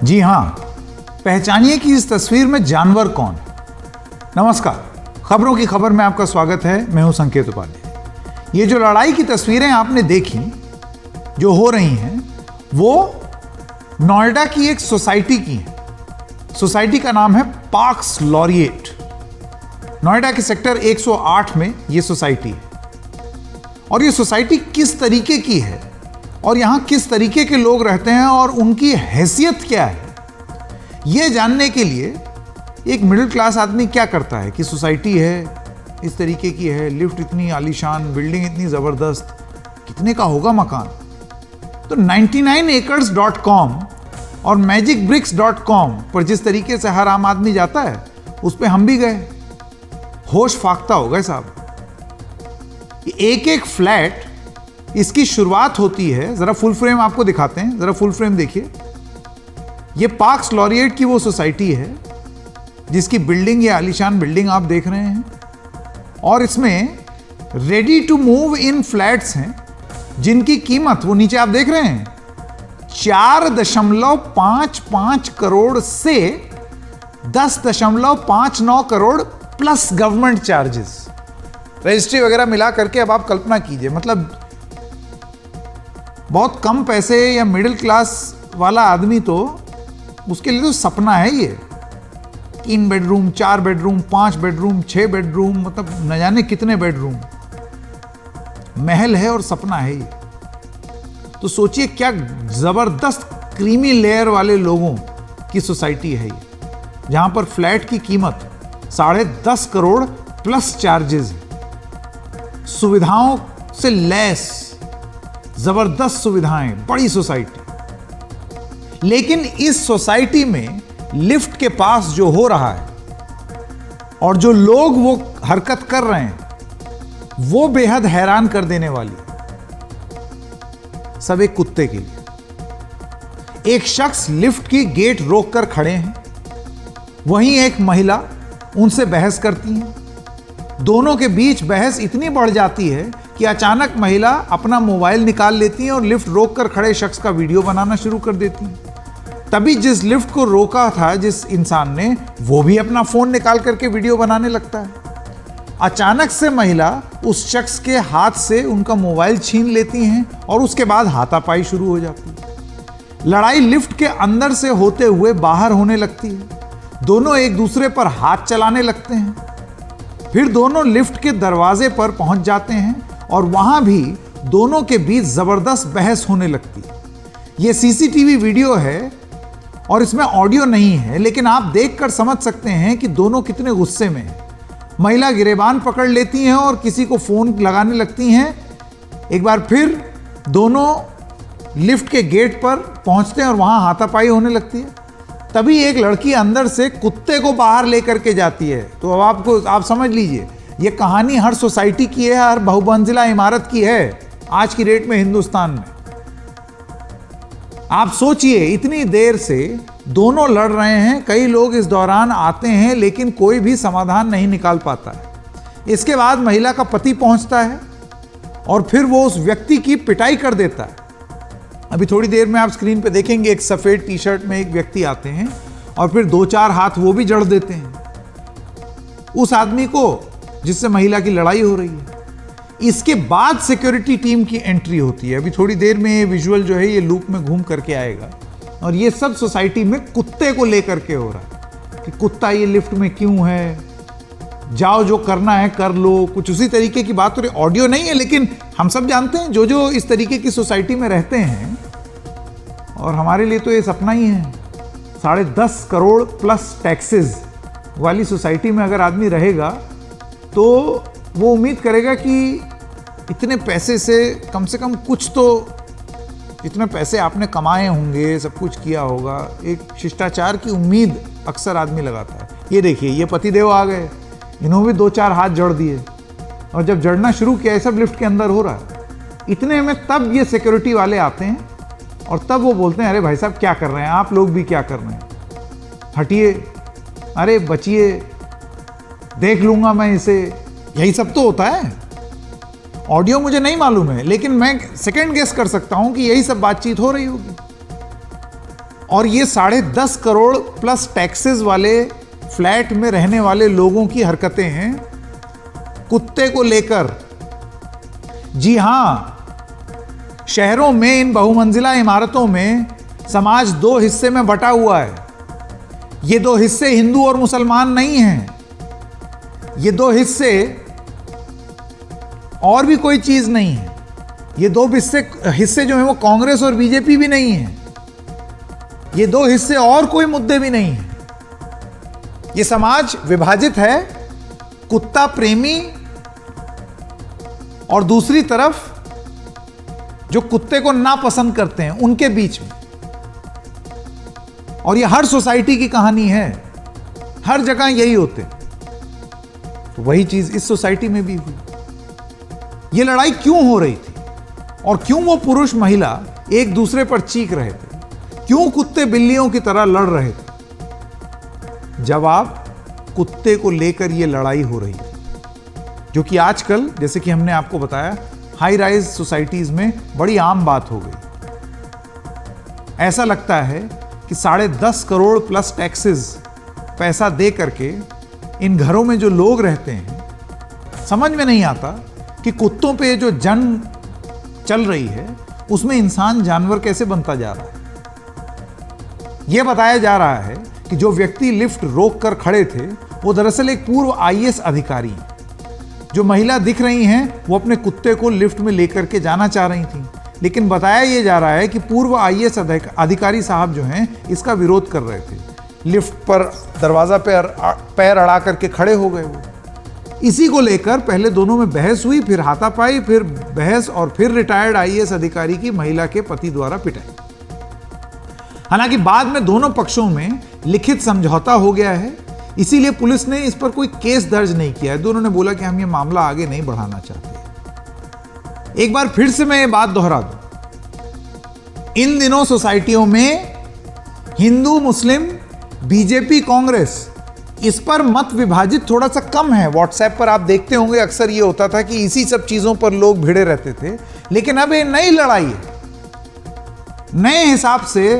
जी हां, पहचानिए कि इस तस्वीर में जानवर कौन है। नमस्कार, खबरों की खबर में आपका स्वागत है। मैं हूं संकेत उपाध्याय। ये जो लड़ाई की तस्वीरें आपने देखी जो हो रही हैं, वो नोएडा की एक सोसाइटी की है। सोसाइटी का नाम है पार्क्स लॉरिएट। नोएडा के सेक्टर 108 में ये सोसाइटी है। और ये सोसाइटी किस तरीके की है और यहां किस तरीके के लोग रहते हैं और उनकी हैसियत क्या है, यह जानने के लिए एक मिडिल क्लास आदमी क्या करता है कि सोसाइटी है, इस तरीके की है, लिफ्ट इतनी आलीशान, बिल्डिंग इतनी ज़बरदस्त, कितने का होगा मकान। तो 99acres.com और magicbricks.com पर जिस तरीके से हर आम आदमी जाता है, उस पर हम भी गए। होश फाख्ता हो गए साहब। एक एक फ्लैट, इसकी शुरुआत होती है, जरा फुल फ्रेम आपको दिखाते हैं, जरा फुल फ्रेम देखिए। ये पार्क्स लॉरिएट की वो सोसाइटी है जिसकी बिल्डिंग, ये आलीशान बिल्डिंग आप देख रहे हैं, और इसमें ready to move in flats हैं जिनकी कीमत, वो नीचे आप देख रहे हैं, 4.55 करोड़ से 10.59 crore plus government charges, registry वगैरह मिला करके। अब आप कल्पना कीजिए, मतलब बहुत कम पैसे या मिडिल क्लास वाला आदमी तो उसके लिए तो सपना है ये। 3 बेडरूम, 4 बेडरूम, 5 बेडरूम, 6 बेडरूम, मतलब न जाने कितने बेडरूम, महल है और सपना है ये। तो सोचिए क्या जबरदस्त क्रीमी लेयर वाले लोगों की सोसाइटी है ये, जहां पर फ्लैट की कीमत 10.5 करोड़ प्लस चार्जेस है, सुविधाओं से लैस जबरदस्त सुविधाएं, बड़ी सोसाइटी। लेकिन इस सोसाइटी में लिफ्ट के पास जो हो रहा है और जो लोग वो हरकत कर रहे हैं, वो बेहद हैरान कर देने वाली। सब एक कुत्ते के लिए। एक शख्स लिफ्ट की गेट रोककर खड़े हैं, वहीं एक महिला उनसे बहस करती है। दोनों के बीच बहस इतनी बढ़ जाती है कि अचानक महिला अपना मोबाइल निकाल लेती है और लिफ्ट रोककर खड़े शख्स का वीडियो बनाना शुरू कर देती है। तभी जिस लिफ्ट को रोका था जिस इंसान ने, वो भी अपना फोन निकाल करके वीडियो बनाने लगता है। अचानक से महिला उस शख्स के हाथ से उनका मोबाइल छीन लेती हैं और उसके बाद हाथापाई शुरू हो जाती है। लड़ाई लिफ्ट के अंदर से होते हुए बाहर होने लगती है। दोनों एक दूसरे पर हाथ चलाने लगते हैं। फिर दोनों लिफ्ट के दरवाजे पर पहुंच जाते हैं और वहां भी दोनों के बीच जबरदस्त बहस होने लगती है। यह सीसीटीवी वीडियो है और इसमें ऑडियो नहीं है, लेकिन आप देखकर समझ सकते हैं कि दोनों कितने गुस्से में हैं। महिला गिरेबान पकड़ लेती हैं और किसी को फोन लगाने लगती हैं। एक बार फिर दोनों लिफ्ट के गेट पर पहुंचते हैं और वहां हाथापाई होने लगती है। तभी एक लड़की अंदर से कुत्ते को बाहर लेकर के जाती है। तो अब आप समझ लीजिए, ये कहानी हर सोसाइटी की है, हर बहुमंजिला इमारत की है आज की डेट में हिंदुस्तान में। आप सोचिए, इतनी देर से दोनों लड़ रहे हैं, कई लोग इस दौरान आते हैं, लेकिन कोई भी समाधान नहीं निकाल पाता है। इसके बाद महिला का पति पहुंचता है और फिर वो उस व्यक्ति की पिटाई कर देता है। अभी थोड़ी देर में आप स्क्रीन पे देखेंगे, एक सफेद टी शर्ट में एक व्यक्ति आते हैं और फिर 2-4 हाथ वो भी जड़ देते हैं उस आदमी को जिससे महिला की लड़ाई हो रही है। इसके बाद सिक्योरिटी टीम की एंट्री होती है। अभी थोड़ी देर में ये विजुअल जो है ये लूप में घूम करके आएगा और ये सब सोसाइटी में कुत्ते को लेकर के हो रहा है कि कुत्ता ये लिफ्ट में क्यों है, जाओ जो करना है कर लो, कुछ उसी तरीके की बात हो रही। ऑडियो नहीं है, लेकिन हम सब जानते हैं जो इस तरीके की सोसाइटी में रहते हैं, और हमारे लिए तो ये सपना ही है। 10.5 करोड़ प्लस टैक्सेस वाली सोसाइटी में अगर आदमी रहेगा तो वो उम्मीद करेगा कि इतने पैसे से कम कुछ तो, इतने पैसे आपने कमाए होंगे, सब कुछ किया होगा, एक शिष्टाचार की उम्मीद अक्सर आदमी लगाता है। ये देखिए, ये पतिदेव आ गए, इन्होंने भी 2-4 हाथ जड़ दिए और जब जड़ना शुरू किया, ये सब लिफ्ट के अंदर हो रहा है। इतने में तब ये सिक्योरिटी वाले आते हैं और तब वो बोलते हैं, अरे भाई साहब क्या कर रहे हैं आप लोग, भी क्या कर रहे हैं, हटिए, अरे बचिए, देख लूंगा मैं इसे। यही सब तो होता है। ऑडियो मुझे नहीं मालूम है, लेकिन मैं सेकंड गेस कर सकता हूं कि यही सब बातचीत हो रही होगी। और ये 10.5 करोड़ प्लस टैक्सेस वाले फ्लैट में रहने वाले लोगों की हरकतें हैं कुत्ते को लेकर। जी हां, शहरों में इन बहुमंजिला इमारतों में समाज 2 हिस्से में बटा हुआ है। ये 2 हिस्से हिंदू और मुसलमान नहीं हैं, ये 2 हिस्से और भी कोई चीज नहीं है। ये 2 हिस्से जो है वो कांग्रेस और बीजेपी भी नहीं है। ये 2 हिस्से और कोई मुद्दे भी नहीं है। ये समाज विभाजित है कुत्ता प्रेमी और दूसरी तरफ जो कुत्ते को नापसंद करते हैं उनके बीच में। और ये हर सोसाइटी की कहानी है, हर जगह यही होते। तो वही चीज इस सोसाइटी में भी हुई। ये लड़ाई क्यों हो रही थी और क्यों वो पुरुष महिला एक दूसरे पर चीख रहे थे, क्यों कुत्ते बिल्लियों की तरह लड़ रहे थे? जवाब, कुत्ते को लेकर ये लड़ाई हो रही थी, जो कि आजकल जैसे कि हमने आपको बताया हाई राइज सोसाइटीज में बड़ी आम बात हो गई। ऐसा लगता है कि 10.5 करोड़ प्लस टैक्सेस पैसा दे करके इन घरों में जो लोग रहते हैं, समझ में नहीं आता कि कुत्तों पे जो जंग चल रही है उसमें इंसान जानवर कैसे बनता जा रहा है। यह बताया जा रहा है कि जो व्यक्ति लिफ्ट रोक कर खड़े थे वो दरअसल एक पूर्व IAS अधिकारी हैं। जो महिला दिख रही हैं वो अपने कुत्ते को लिफ्ट में लेकर के जाना चाह रही थी, लेकिन बताया यह जा रहा है कि पूर्व IAS अधिकारी साहब जो हैं इसका विरोध कर रहे थे। लिफ्ट पर दरवाजा पर पैर अड़ा करके खड़े हो गए वो। इसी को लेकर पहले दोनों में बहस हुई, फिर हाथापाई, फिर बहस और फिर रिटायर्ड IAS अधिकारी की महिला के पति द्वारा पिटाई। हालांकि बाद में दोनों पक्षों में लिखित समझौता हो गया है, इसीलिए पुलिस ने इस पर कोई केस दर्ज नहीं किया है। दोनों ने बोला कि हम ये मामला आगे नहीं बढ़ाना चाहते। एक बार फिर से मैं ये बात दोहरा दूं, इन दिनों सोसाइटियों में हिंदू मुस्लिम बीजेपी कांग्रेस इस पर मत विभाजित थोड़ा सा कम है। व्हाट्सएप पर आप देखते होंगे अक्सर ये होता था कि इसी सब चीजों पर लोग भिड़े रहते थे, लेकिन अब ये नई लड़ाई है। नए हिसाब से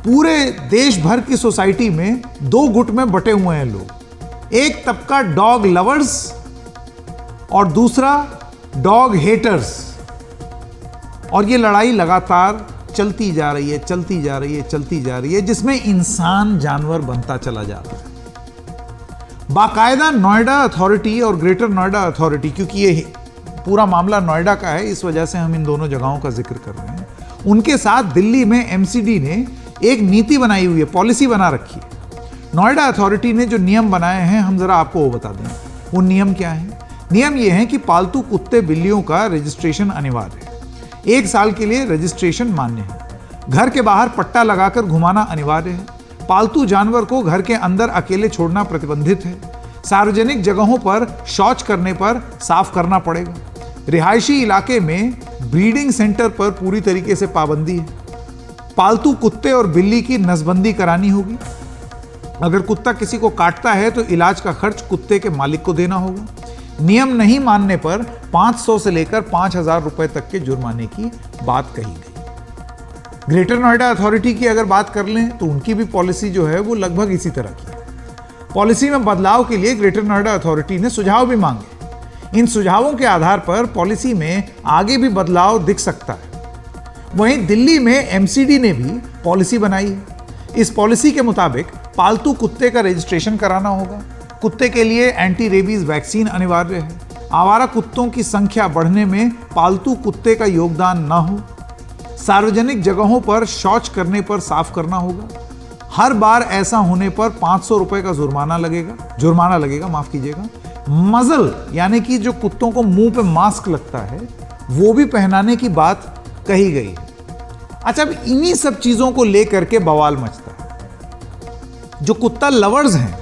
पूरे देश भर की सोसाइटी में 2 गुट में बटे हुए हैं लोग। एक तबका डॉग लवर्स और दूसरा डॉग हेटर्स। और ये लड़ाई लगातार चलती जा रही है, चलती जा रही है, चलती जा रही है, जिसमें इंसान जानवर बनता चला जा रहा है। बाकायदा नोएडा अथॉरिटी और ग्रेटर नोएडा अथॉरिटी, क्योंकि ये पूरा मामला नोएडा का है इस वजह से हम इन दोनों जगहों का जिक्र कर रहे हैं, उनके साथ दिल्ली में MCD ने एक नीति बनाई हुई है, पॉलिसी बना रखी है। नोएडा अथॉरिटी ने जो नियम बनाए हैं हम जरा आपको वो बता दें। वो नियम क्या है? नियम ये है कि पालतू कुत्ते बिल्लियों का रजिस्ट्रेशन अनिवार्य है। 1 साल के लिए रजिस्ट्रेशन मान्य है। घर के बाहर पट्टा लगाकर घुमाना अनिवार्य है। पालतू जानवर को घर के अंदर अकेले छोड़ना प्रतिबंधित है। सार्वजनिक जगहों पर शौच करने पर साफ करना पड़ेगा। रिहायशी इलाके में ब्रीडिंग सेंटर पर पूरी तरीके से पाबंदी है। पालतू कुत्ते और बिल्ली की नसबंदी करानी होगी। अगर कुत्ता किसी को काटता है तो इलाज का खर्च कुत्ते के मालिक को देना होगा। नियम नहीं मानने पर 500 से लेकर 5000 रुपए तक के जुर्माने की बात कही गई। ग्रेटर नोएडा अथॉरिटी की अगर बात कर लें तो उनकी भी पॉलिसी जो है वो लगभग इसी तरह की है। पॉलिसी में बदलाव के लिए ग्रेटर नोएडा अथॉरिटी ने सुझाव भी मांगे। इन सुझावों के आधार पर पॉलिसी में आगे भी बदलाव दिख सकता है। वहीं दिल्ली में MCD ने भी पॉलिसी बनाई है। इस पॉलिसी के मुताबिक पालतू कुत्ते का रजिस्ट्रेशन कराना होगा। कुत्ते के लिए एंटी रेबीज वैक्सीन अनिवार्य है। आवारा कुत्तों की संख्या बढ़ने में पालतू कुत्ते का योगदान न हो। सार्वजनिक जगहों पर शौच करने पर साफ करना होगा। हर बार ऐसा होने पर 500 रुपए का जुर्माना लगेगा, माफ कीजिएगा। मजल यानी कि जो कुत्तों को मुंह पे मास्क लगता है वो भी पहनाने की बात कही गई है। अच्छा, अब इन्हीं सब चीजों को लेकर के बवाल मचता है। जो कुत्ता लवर्स हैं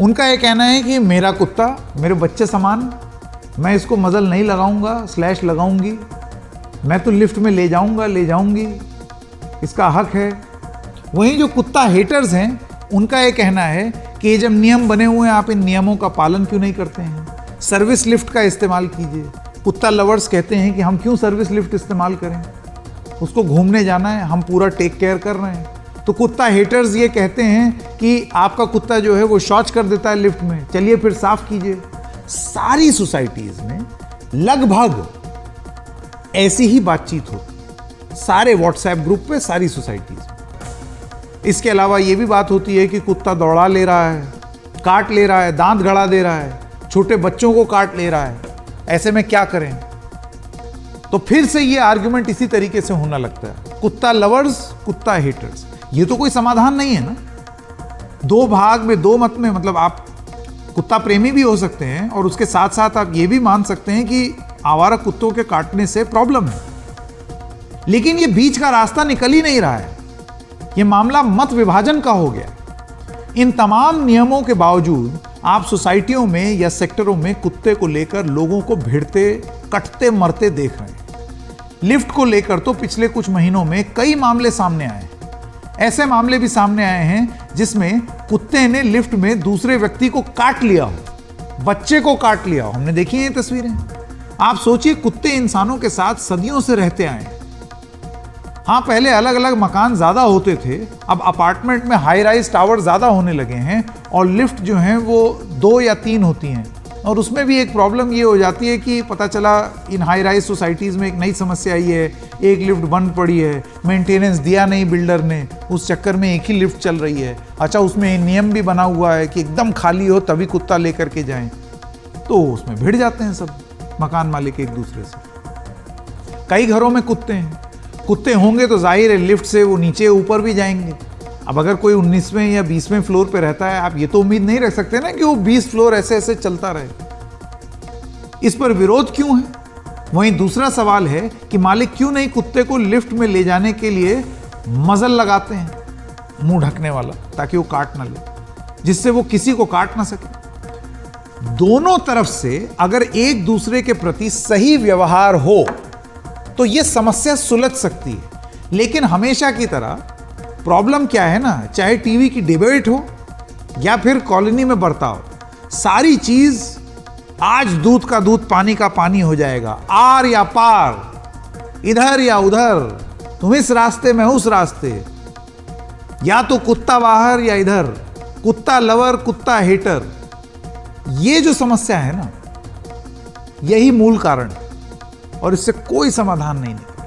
उनका यह कहना है कि मेरा कुत्ता मेरे बच्चे समान, मैं इसको मजल नहीं लगाऊंगा, स्लैश लगाऊंगी, मैं तो लिफ्ट में ले जाऊंगी, इसका हक है। वहीं जो कुत्ता हेटर्स हैं उनका यह कहना है कि जब नियम बने हुए हैं आप इन नियमों का पालन क्यों नहीं करते हैं, सर्विस लिफ्ट का इस्तेमाल कीजिए। कुत्ता लवर्स कहते हैं कि हम क्यों सर्विस लिफ्ट इस्तेमाल करें, उसको घूमने जाना है, हम पूरा टेक केयर कर रहे हैं। तो कुत्ता हेटर्स ये कहते हैं कि आपका कुत्ता जो है वो शौच कर देता है लिफ्ट में, चलिए फिर साफ कीजिए। सारी सोसाइटीज में लगभग ऐसी ही बातचीत होती, सारे व्हाट्सएप ग्रुप पे, सारी सोसाइटीज में। इसके अलावा ये भी बात होती है कि कुत्ता दौड़ा ले रहा है, काट ले रहा है, दांत गड़ा दे रहा है, छोटे बच्चों को काट ले रहा है, ऐसे में क्या करें। तो फिर से ये आर्गुमेंट इसी तरीके से होने लगता है, कुत्ता लवर्स, कुत्ता हेटर्स। ये तो कोई समाधान नहीं है ना। दो भाग में, दो मत में, मतलब आप कुत्ता प्रेमी भी हो सकते हैं और उसके साथ साथ आप ये भी मान सकते हैं कि आवारा कुत्तों के काटने से प्रॉब्लम है, लेकिन ये बीच का रास्ता निकल ही नहीं रहा है। ये मामला मत विभाजन का हो गया। इन तमाम नियमों के बावजूद आप सोसाइटियों में या सेक्टरों में कुत्ते को लेकर लोगों को भिड़ते, कटते, मरते देख रहे हैं। लिफ्ट को लेकर तो पिछले कुछ महीनों में कई मामले सामने आए हैं। ऐसे मामले भी सामने आए हैं जिसमें कुत्ते ने लिफ्ट में दूसरे व्यक्ति को काट लिया हो, बच्चे को काट लिया हो। हमने देखी हैं तस्वीरें। आप सोचिए, कुत्ते इंसानों के साथ सदियों से रहते आए हैं। हाँ, पहले अलग अलग मकान ज्यादा होते थे, अब अपार्टमेंट में हाई राइज टावर ज्यादा होने लगे हैं और लिफ्ट जो हैं वो 2 या 3 होती हैं। और उसमें भी एक प्रॉब्लम ये हो जाती है कि पता चला इन हाई राइज सोसाइटीज में एक नई समस्या आई है, एक लिफ्ट बंद पड़ी है, मेंटेनेंस दिया नहीं बिल्डर ने, उस चक्कर में एक ही लिफ्ट चल रही है। अच्छा, उसमें नियम भी बना हुआ है कि एकदम खाली हो तभी कुत्ता लेकर के जाएं, तो उसमें भिड़ जाते हैं सब मकान मालिक एक दूसरे से। कई घरों में कुत्ते हैं, कुत्ते होंगे तो जाहिर है लिफ्ट से वो नीचे ऊपर भी जाएंगे। अब अगर कोई 19वें या 20वें फ्लोर पे रहता है, आप ये तो उम्मीद नहीं रख सकते ना कि वो 20 फ्लोर ऐसे ऐसे चलता रहे। इस पर विरोध क्यों है? वहीं दूसरा सवाल है कि मालिक क्यों नहीं कुत्ते को लिफ्ट में ले जाने के लिए मजल लगाते हैं, मुंह ढकने वाला, ताकि वो काट ना ले, जिससे वो किसी को काट ना सके। दोनों तरफ से अगर एक दूसरे के प्रति सही व्यवहार हो तो यह समस्या सुलझ सकती है। लेकिन हमेशा की तरह प्रॉब्लम क्या है ना, चाहे टीवी की डिबेट हो या फिर कॉलोनी में बर्ताव, सारी चीज आज दूध का दूध पानी का पानी हो जाएगा। आर या पार, इधर या उधर, तुम इस रास्ते में उस रास्ते, या तो कुत्ता बाहर या इधर, कुत्ता लवर, कुत्ता हेटर। ये जो समस्या है ना, यही मूल कारण है और इससे कोई समाधान नहीं निकला।